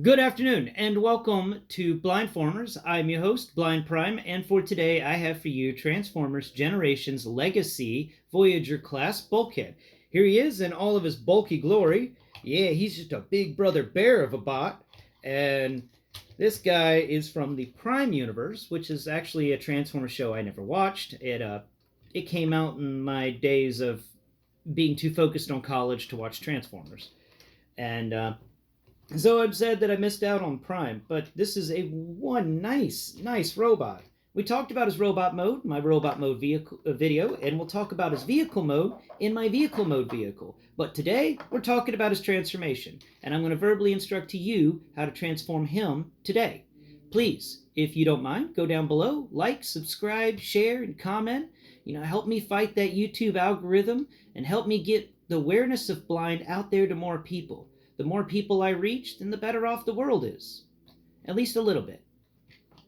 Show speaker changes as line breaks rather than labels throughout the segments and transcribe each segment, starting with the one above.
Good afternoon and welcome to Blindformers. I'm your host, Blind Prime, and for today I have for you Transformers Generations Legacy Voyager class Bulkhead. Here he is in all of his bulky glory. Yeah, he's just a big brother bear of a bot. And this guy is from the Prime universe, which is actually a Transformers show I never watched. It came out in my days of being too focused on college to watch Transformers. And so I'm sad that I missed out on Prime, but this is one nice robot. We talked about his robot mode, my robot mode video, and we'll talk about his vehicle mode in my vehicle mode vehicle. But today, we're talking about his transformation, and I'm going to verbally instruct to you how to transform him today. Please, if you don't mind, go down below, like, subscribe, share, and comment. Help me fight that YouTube algorithm, and help me get the awareness of blind out there to more people. The more people I reach, then the better off the world is. At least a little bit.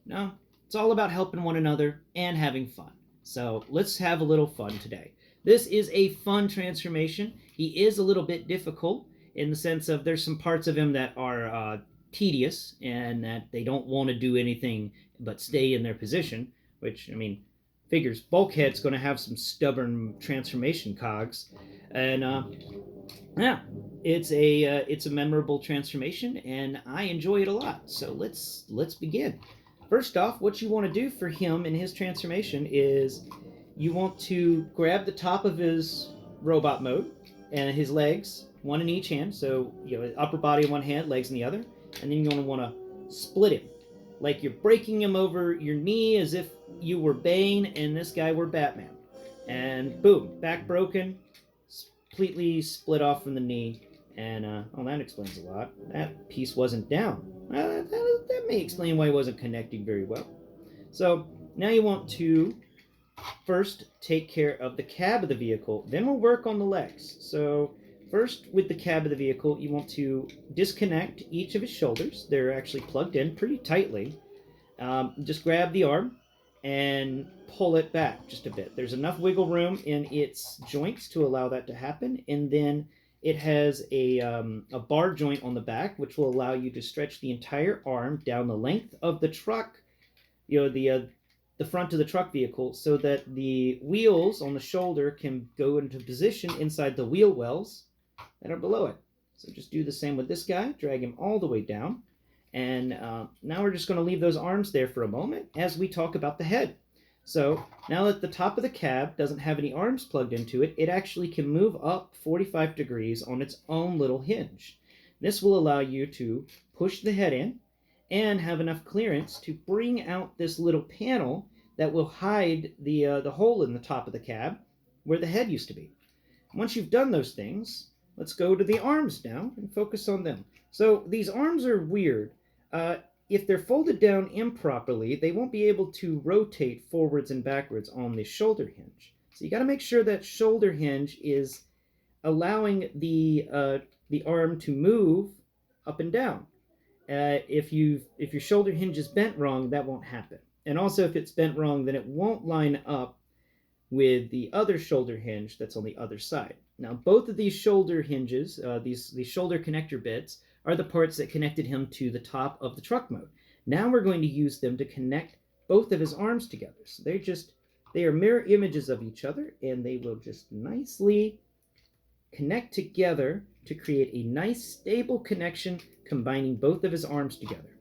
No, it's all about helping one another and having fun. So let's have a little fun today. This is a fun transformation. He is a little bit difficult in the sense of there's some parts of him that are tedious and that they don't want to do anything but stay in their position, which, figures Bulkhead's going to have some stubborn transformation cogs. And yeah, it's a memorable transformation, and I enjoy it a lot. So let's begin. First off, what you want to do for him in his transformation is you want to grab the top of his robot mode and his legs, one in each hand. So upper body in one hand, legs in the other, and then you want to split him, like you're breaking him over your knee as if you were Bane and this guy were Batman. And boom, back broken. Completely split off from the knee, and that explains a lot. That piece wasn't down. That may explain why it wasn't connecting very well. So now you want to first take care of the cab of the vehicle, then we'll work on the legs. So first, with the cab of the vehicle, you want to disconnect each of his shoulders. They're actually plugged in pretty tightly. Just grab the arm and pull it back just a bit. There's enough wiggle room in its joints to allow that to happen, and then it has a bar joint on the back, which will allow you to stretch the entire arm down the length of the truck, the front of the truck vehicle, so that the wheels on the shoulder can go into position inside the wheel wells that are below it. So just do the same with this guy. Drag him all the way down. And now we're just going to leave those arms there for a moment as we talk about the head. So now that the top of the cab doesn't have any arms plugged into it, it actually can move up 45 degrees on its own little hinge. This will allow you to push the head in and have enough clearance to bring out this little panel that will hide the hole in the top of the cab where the head used to be. Once you've done those things, let's go to the arms now and focus on them. So these arms are weird. If they're folded down improperly, they won't be able to rotate forwards and backwards on the shoulder hinge. So you got to make sure that shoulder hinge is allowing the arm to move up and down. If your shoulder hinge is bent wrong, that won't happen. And also, if it's bent wrong, then it won't line up with the other shoulder hinge that's on the other side. Now, both of these shoulder hinges, these shoulder connector bits, are the parts that connected him to the top of the truck mode. Now we're going to use them to connect both of his arms together. So they are mirror images of each other, and they will just nicely connect together to create a nice stable connection combining both of his arms together.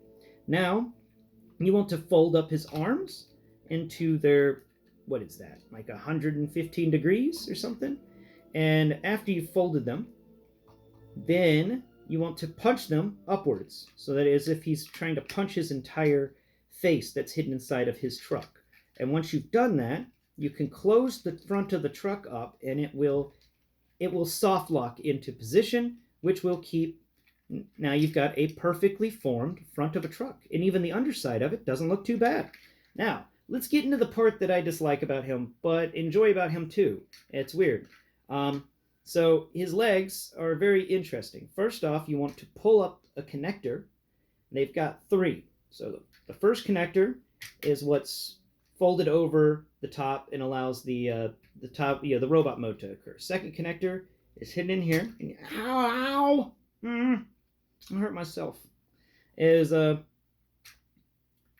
Now, you want to fold up his arms into their, what is that, like 115 degrees or something? And after you've folded them, then you want to punch them upwards, so that as if he's trying to punch his entire face that's hidden inside of his truck. And once you've done that, you can close the front of the truck up, and it will soft lock into position, which will keep. Now you've got a perfectly formed front of a truck, and even the underside of it doesn't look too bad. Now, let's get into the part that I dislike about him, but enjoy about him too. It's weird. So his legs are very interesting. First off, you want to pull up a connector. They've got three. So the first connector is what's folded over the top and allows the robot mode to occur. Second connector is hidden in here. And, ow! I hurt myself. Is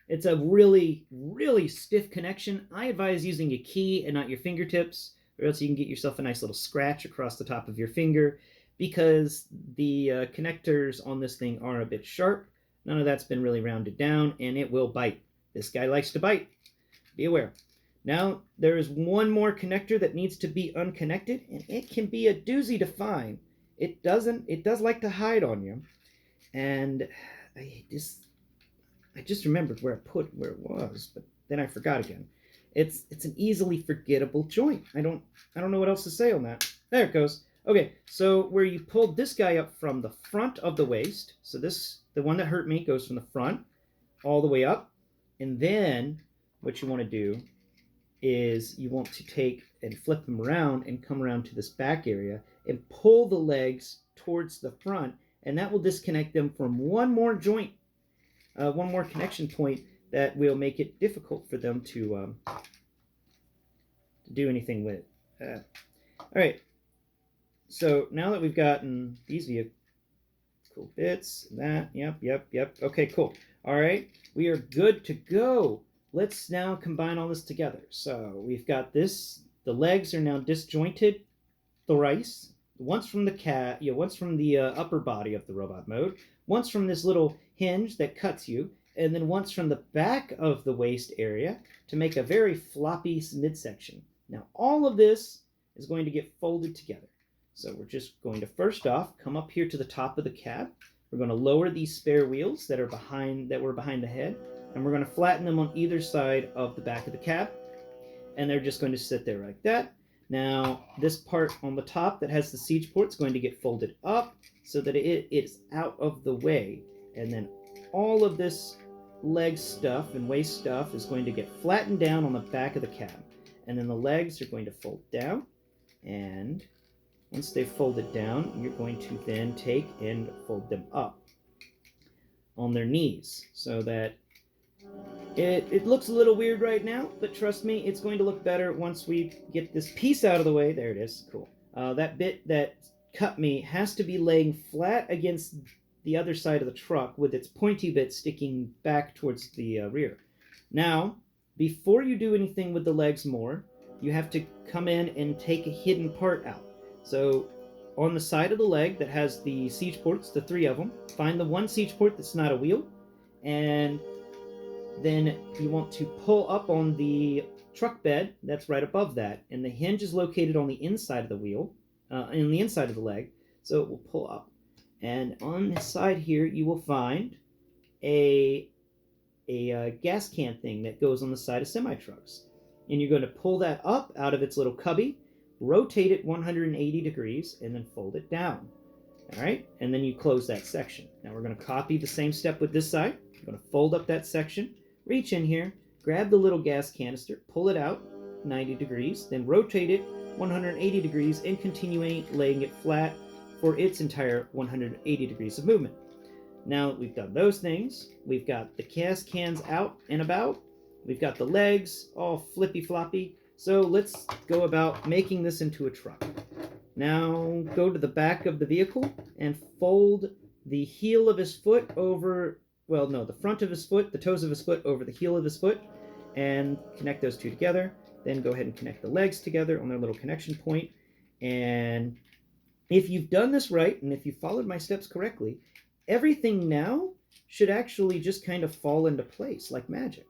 It's a really, really stiff connection. I advise using a key and not your fingertips, or else you can get yourself a nice little scratch across the top of your finger, because the connectors on this thing are a bit sharp. None of that's been really rounded down, and it will bite. This guy likes to bite. Be aware. Now, there is one more connector that needs to be unconnected, and it can be a doozy to find. It does like to hide on you. And I just remembered where it was, but then I forgot again. It's an easily forgettable joint. I don't know what else to say on that. There it goes. Okay, so where you pulled this guy up from the front of the waist, so the one that hurt me goes from the front all the way up, and then what you want to do is you want to take and flip them around and come around to this back area and pull the legs towards the front, and that will disconnect them from one more joint, one more connection point that will make it difficult for them to do anything with. All right, so now that we've gotten these vehicle bits, yep. Okay, cool. All right, we are good to go. Let's now combine all this together. So we've got this. The legs are now disjointed thrice. Once from the upper body of the robot mode, once from this little hinge that cuts you, and then once from the back of the waist area to make a very floppy midsection. Now all of this is going to get folded together. So we're just going to first off come up here to the top of the cab. We're going to lower these spare wheels that were behind the head, and we're going to flatten them on either side of the back of the cab, and they're just going to sit there like that. Now, this part on the top that has the siege port is going to get folded up so that it is out of the way. And then all of this leg stuff and waist stuff is going to get flattened down on the back of the cab. And then the legs are going to fold down. And once they've folded down, you're going to then take and fold them up on their knees so that it looks a little weird right now, but trust me, it's going to look better once we get this piece out of the way. There it is. Cool. That bit that cut me has to be laying flat against the other side of the truck with its pointy bit sticking back towards the rear. Now, before you do anything with the legs more, you have to come in and take a hidden part out. So on the side of the leg that has the siege ports, the 3 of them, find the one siege port that's not a wheel, and then you want to pull up on the truck bed that's right above that, and the hinge is located on the inside of the wheel, in the inside of the leg, so it will pull up. And on the side here, you will find a gas can thing that goes on the side of semi-trucks. And you're going to pull that up out of its little cubby, rotate it 180 degrees, and then fold it down. All right, and then you close that section. Now we're going to copy the same step with this side. We're going to fold up that section, reach in here, grab the little gas canister, pull it out 90 degrees, then rotate it 180 degrees and continue laying it flat for its entire 180 degrees of movement. Now that we've done those things, we've got the gas cans out and about, we've got the legs all flippy floppy, so let's go about making this into a truck. Now go to the back of the vehicle and fold the heel of his foot over, well, no, the front of his foot, the toes of his foot over the heel of his foot, and connect those two together. Then go ahead and connect the legs together on their little connection point. And if you've done this right, and if you followed my steps correctly, everything now should actually just kind of fall into place like magic.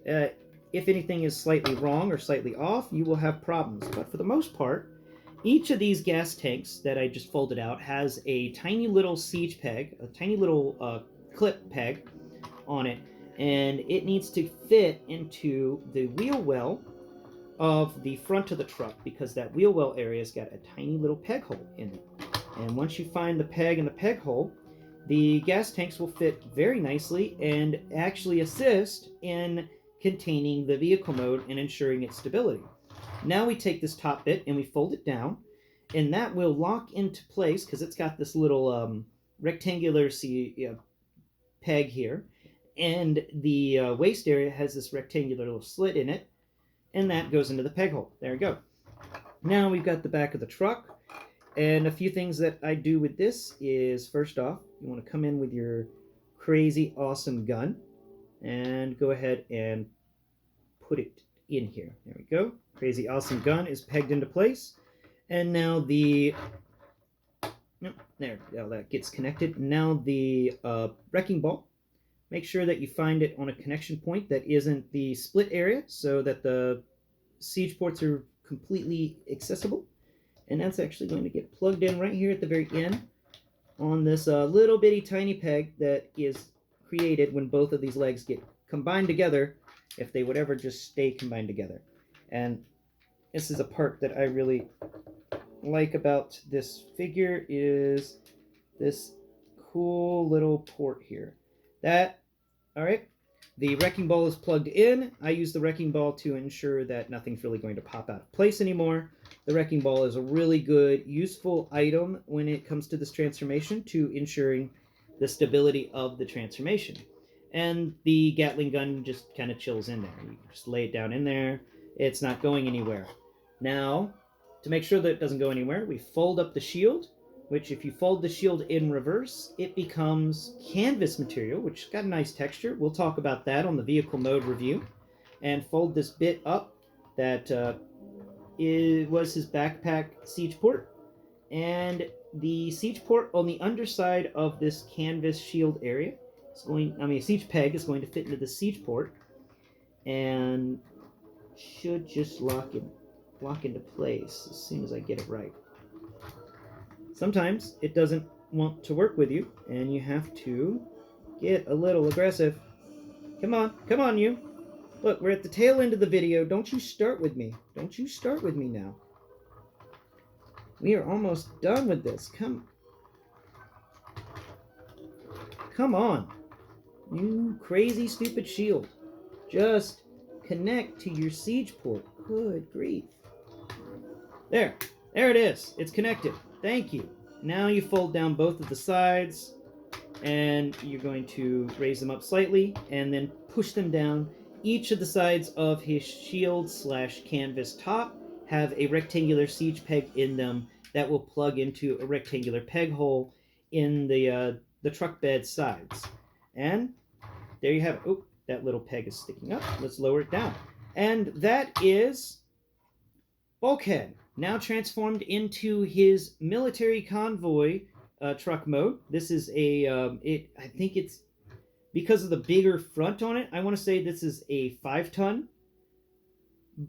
If anything is slightly wrong or slightly off, you will have problems. But for the most part, each of these gas tanks that I just folded out has a tiny little siege peg, a tiny little clip peg on it, and it needs to fit into the wheel well of the front of the truck, because that wheel well area's got a tiny little peg hole in it. And once you find the peg in the peg hole, the gas tanks will fit very nicely and actually assist in containing the vehicle mode and ensuring its stability. Now we take this top bit and we fold it down, and that will lock into place because it's got this little rectangular peg here, and the waist area has this rectangular little slit in it, and that goes into the peg hole. There we go. Now we've got the back of the truck, And a few things that I do with this is, first off, you want to come in with your crazy awesome gun and go ahead and put it in here. There we go. Crazy awesome gun is pegged into place. And now the there, now that gets connected. Now the wrecking ball. Make sure that you find it on a connection point that isn't the split area so that the siege ports are completely accessible. And that's actually going to get plugged in right here at the very end on this little bitty tiny peg that is created when both of these legs get combined together, if they would ever just stay combined together. And this is a part that I really like about this figure, is this cool little port here. All right, the wrecking ball is plugged in. I use the wrecking ball to ensure that nothing's really going to pop out of place anymore. The wrecking ball is a really good, useful item when it comes to this transformation to ensuring the stability of the transformation. And the Gatling gun just kind of chills in there. You just lay it down in there. It's not going anywhere. Now, to make sure that it doesn't go anywhere, we fold up the shield, which if you fold the shield in reverse, it becomes canvas material, which has got a nice texture. We'll talk about that on the vehicle mode review. And fold this bit up that was his backpack siege port. And the siege port on the underside of this canvas shield area siege peg is going to fit into the siege port and should just lock into place as soon as I get it right. Sometimes it doesn't want to work with you, and you have to get a little aggressive. Come on, you. Look, we're at the tail end of the video. Don't you start with me. Don't you start with me now. We are almost done with this. Come on. You crazy, stupid shield. Just connect to your siege port. Good grief. There it is. It's connected. Thank you. Now you fold down both of the sides, and you're going to raise them up slightly, and then push them down. Each of the sides of his shield / canvas top have a rectangular siege peg in them that will plug into a rectangular peg hole in the truck bed sides. And there you have it. Oh, that little peg is sticking up. Let's lower it down. And that is Bulkhead, now transformed into his military convoy truck mode. This is I think it's, because of the bigger front on it, I want to say this is a 5-ton,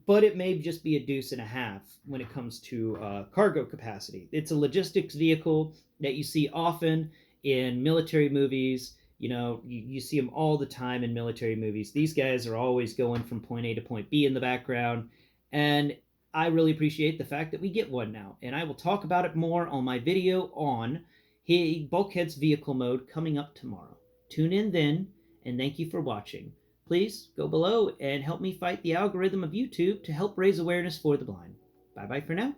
but it may just be a deuce and a half when it comes to cargo capacity. It's a logistics vehicle that you see often in military movies. You know, you see them all the time in military movies. These guys are always going from point A to point B in the background, and I really appreciate the fact that we get one now, and I will talk about it more on my video on Bulkhead's vehicle mode coming up tomorrow. Tune in then, and thank you for watching. Please go below and help me fight the algorithm of YouTube to help raise awareness for the blind. Bye-bye for now.